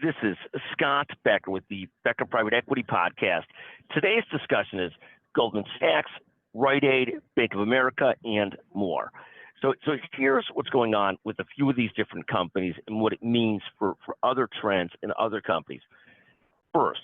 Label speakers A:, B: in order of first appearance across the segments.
A: This is Scott Becker with the Becker Private Equity Podcast. Today's discussion is Goldman Sachs, Rite, Bank of America, and more. So here's what's going on with a few of these different companies and what it means for other trends in other companies. First,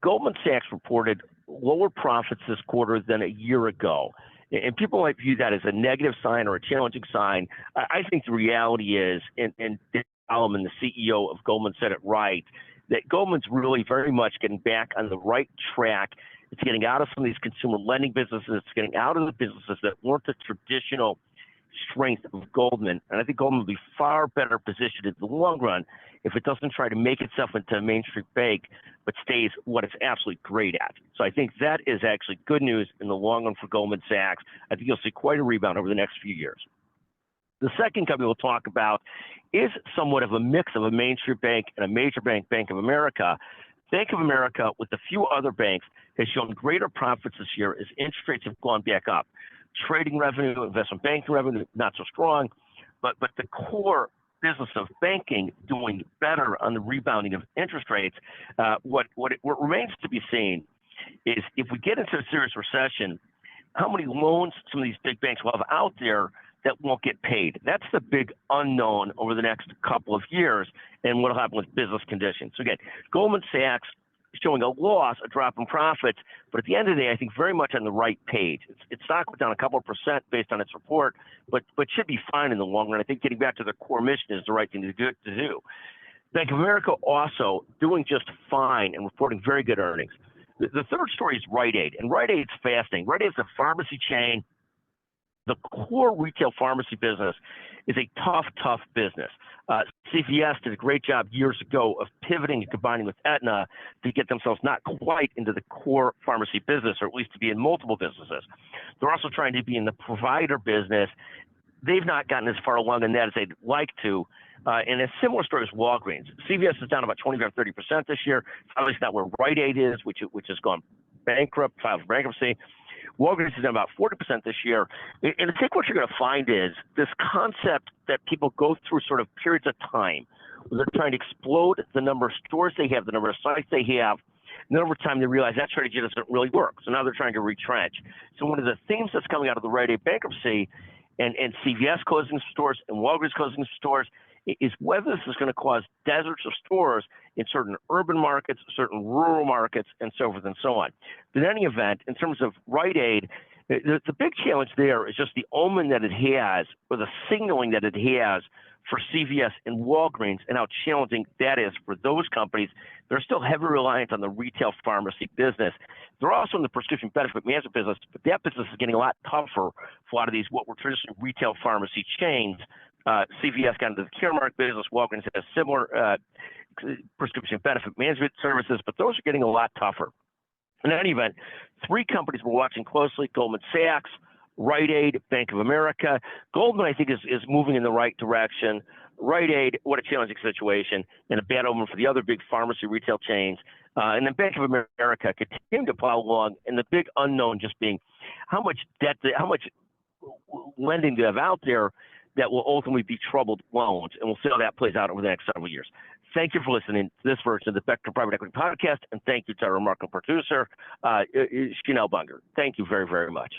A: Goldman Sachs reported lower profits this quarter than a year ago. And people might view that as a negative sign or a challenging sign. I think the reality is, and Dan Solomon, the CEO of Goldman, said it right, that Goldman's really very much getting back on the right track. It's getting out of some of these consumer lending businesses. It's getting out of the businesses that weren't the traditional strength of Goldman. And I think Goldman will be far better positioned in the long run if it doesn't try to make itself into a Main Street bank, but stays what it's absolutely great at. So I think that is actually good news in the long run for Goldman Sachs. I think you'll see quite a rebound over the next few years. The second company we'll talk about is somewhat of a mix of a Main Street bank and a major bank, Bank of America. Bank of America, with a few other banks, has shown greater profits this year as interest rates have gone back up. Trading revenue, investment banking revenue, not so strong, but the core business of banking doing better on the rebounding of interest rates. What remains to be seen is if we get into a serious recession, how many loans some of these big banks will have out there that won't get paid. That's the big unknown over the next couple of years and what will happen with business conditions. So again, Goldman Sachs showing a loss, a drop in profits, but at the end of the day, I think very much on the right page. Its stock was down a couple of percent based on its report, but should be fine in the long run. I think getting back to their core mission is the right thing to do. Bank of America also doing just fine and reporting very good earnings. The third story is Rite, and Rite's fascinating. Rite is a pharmacy chain. The core retail pharmacy business is a tough business. CVS did a great job years ago of pivoting and combining with Aetna to get themselves not quite into the core pharmacy business, or at least to be in multiple businesses. They're also trying to be in the provider business. They've not gotten as far along in that as they'd like to. And a similar story is Walgreens. CVS is down about 25 or 30% this year. It's obviously not where Rite is, which has gone bankrupt, filed for bankruptcy. Walgreens is down about 40% this year. And I think what you're going to find is this concept that people go through sort of periods of time where they're trying to explode the number of stores they have, the number of sites they have, and then over time they realize that strategy doesn't really work. So now they're trying to retrench. So one of the themes that's coming out of the Rite bankruptcy and CVS closing stores and Walgreens closing stores is whether this is going to cause deserts of stores in certain urban markets, certain rural markets, and so forth and so on. But in any event, in terms of Rite Aid, the big challenge there is just the omen that it has, or the signaling that it has for CVS and Walgreens, and how challenging that is for those companies. They're still heavily reliant on the retail pharmacy business. They're also in the prescription benefit management business, but that business is getting a lot tougher for a lot of these what were traditionally retail pharmacy chains. CVS got into the Caremark business. Walgreens has similar prescription benefit management services, but those are getting a lot tougher. In any event, three companies we're watching closely: Goldman Sachs, Rite, Bank of America. Goldman, I think, is moving in the right direction. Rite, what a challenging situation, and a bad omen for the other big pharmacy retail chains. And then Bank of America continue to plow along, and the big unknown just being how much debt, how much lending they have out there that will ultimately be troubled loans, and we'll see how that plays out over the next several years. Thank you for listening to this version of the Becker Private Equity Podcast, and thank you to our remarkable producer, Chanel Bunger. Thank you very, very much.